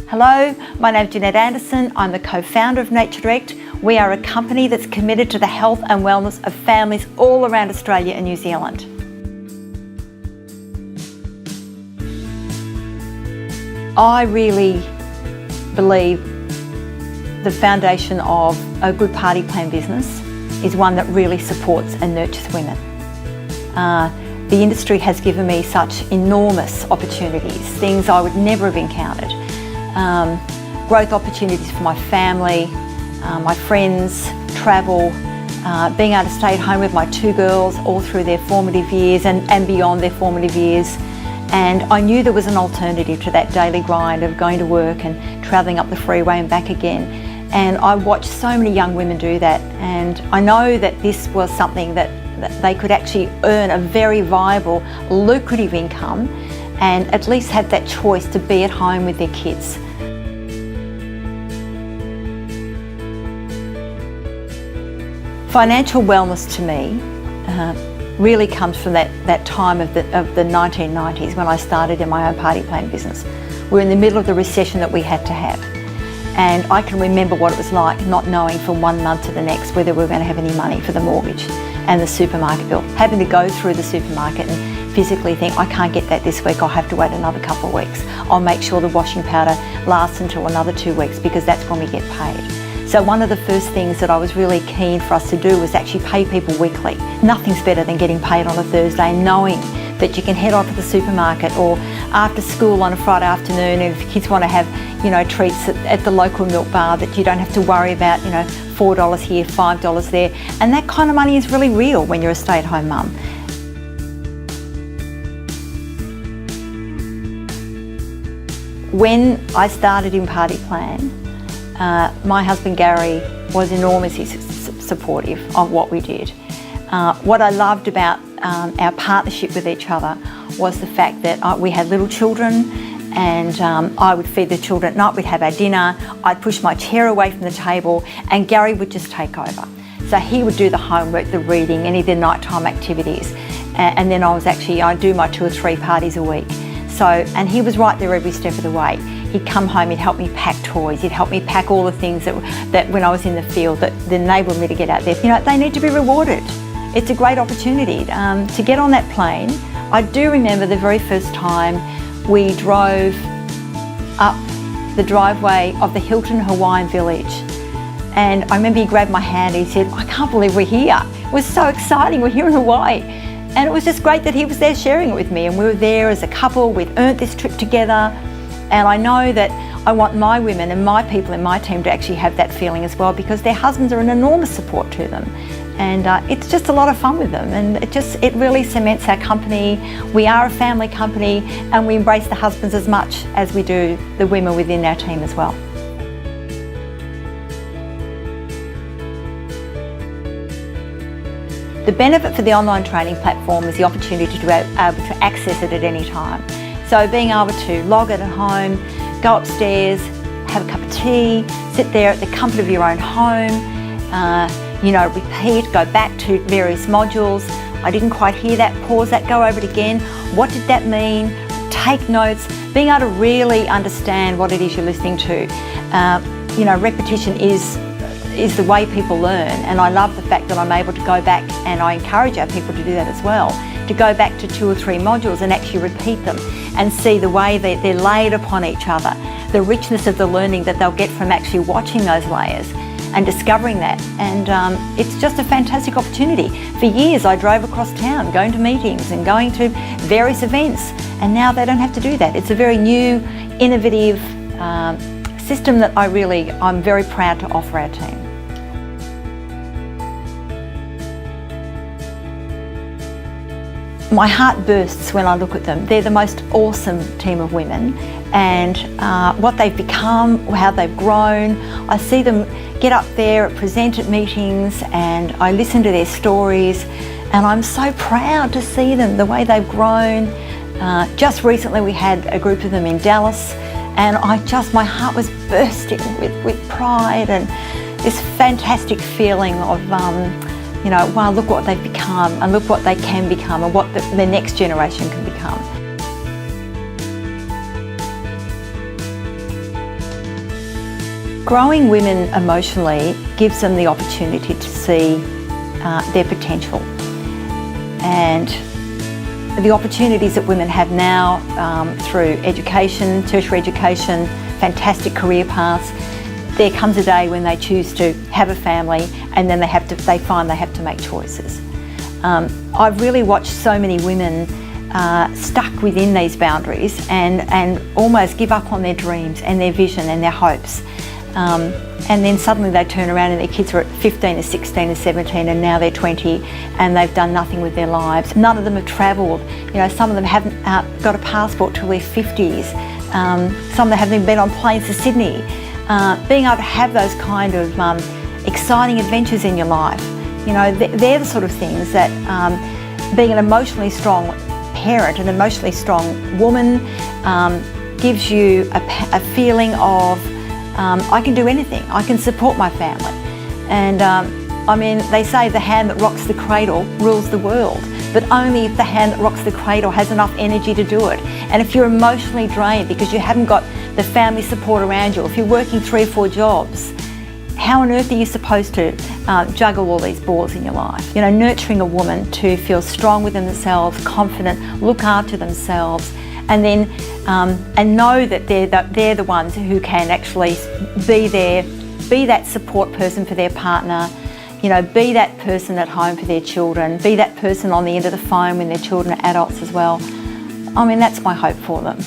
Hello, my name is Jeanette Anderson. I'm the co-founder of Nature Direct. We are a company that's committed to the health and wellness of families all around Australia and New Zealand. I really believe the foundation of a good party plan business is one that really supports and nurtures women. The industry has given me such enormous opportunities, things I would never have encountered. Growth opportunities for my family, my friends, travel, being able to stay at home with my two girls all through their formative years and beyond their formative years. And I knew there was an alternative to that daily grind of going to work and travelling up the freeway and back again. And I watched so many young women do that, and I know that this was something that they could actually earn a very viable, lucrative income and at least have that choice to be at home with their kids. Financial wellness to me really comes from that time of the 1990s when I started in my own party plan business. We're in the middle of the recession that we had to have. And I can remember what it was like not knowing from one month to the next whether we were going to have any money for the mortgage and the supermarket bill. Having to go through the supermarket and physically think, I can't get that this week, I'll have to wait another couple of weeks. I'll make sure the washing powder lasts until another 2 weeks because that's when we get paid. So one of the first things that I was really keen for us to do was actually pay people weekly. Nothing's better than getting paid on a Thursday and knowing that you can head off to the supermarket or after school on a Friday afternoon, and if kids want to have, treats at the local milk bar, that you don't have to worry about, $4 here, $5 there. And that kind of money is really real when you're a stay-at-home mum. When I started in Party Plan, my husband Gary was enormously supportive of what we did. What I loved about our partnership with each other was the fact that we had little children, and I would feed the children at night, we'd have our dinner, I'd push my chair away from the table and Gary would just take over. So he would do the homework, the reading, any of the nighttime activities, and then I'd do my 2 or 3 parties a week. So, and he was right there every step of the way. He'd come home, he'd help me pack toys, he'd help me pack all the things that when I was in the field that enabled me to get out there. They need to be rewarded. It's a great opportunity to get on that plane. I do remember the very first time we drove up the driveway of the Hilton Hawaiian Village, and I remember he grabbed my hand and he said, I can't believe we're here. It was so exciting, we're here in Hawaii. And it was just great that he was there sharing it with me, and we were there as a couple, we'd earned this trip together, and I know that I want my women and my people in my team to actually have that feeling as well, because their husbands are an enormous support to them. And it's just a lot of fun with them, and it really cements our company. We are a family company, and we embrace the husbands as much as we do the women within our team as well. The benefit for the online training platform is the opportunity to be able to access it at any time. So being able to log it at home, go upstairs, have a cup of tea, sit there at the comfort of your own home, repeat, go back to various modules. I didn't quite hear that, pause that, go over it again. What did that mean? Take notes, being able to really understand what it is you're listening to. Repetition is the way people learn, and I love the fact that I'm able to go back, and I encourage our people to do that as well, to go back to 2 or 3 modules and actually repeat them and see the way that they're laid upon each other, the richness of the learning that they'll get from actually watching those layers and discovering that. And it's just a fantastic opportunity. For years I drove across town going to meetings and going to various events, and now they don't have to do that. It's a very new, innovative system that I'm very proud to offer our team. My heart bursts when I look at them. They're the most awesome team of women, and what they've become, how they've grown. I see them get up there, present at meetings, and I listen to their stories, and I'm so proud to see them, the way they've grown. Just recently we had a group of them in Dallas, and my heart was bursting with pride and this fantastic feeling of wow, look what they've become, and look what they can become, and what the next generation can become. Growing women emotionally gives them the opportunity to see their potential, and the opportunities that women have now through education, tertiary education, fantastic career paths. There comes a day when they choose to have a family, and then they find they have to make choices. I've really watched so many women stuck within these boundaries and almost give up on their dreams and their vision and their hopes. And then suddenly they turn around and their kids are at 15 or 16 or 17, and now they're 20 and they've done nothing with their lives. None of them have travelled. You know, some of them haven't got a passport till their 50s. Some of them haven't even been on planes to Sydney. Being able to have those kind of exciting adventures in your life, you know, they're the sort of things that being an emotionally strong parent, an emotionally strong woman, gives you a feeling of I can do anything, I can support my family. And I mean, they say the hand that rocks the cradle rules the world, but only if the hand that rocks the cradle has enough energy to do it. And if you're emotionally drained because you haven't got the family support around you, if you're working 3 or 4 jobs, how on earth are you supposed to juggle all these balls in your life? You know, nurturing a woman to feel strong within themselves, confident, look after themselves, and then and know that they're the ones who can actually be there, be that support person for their partner, you know, be that person at home for their children, be that person on the end of the phone when their children are adults as well. I mean, that's my hope for them.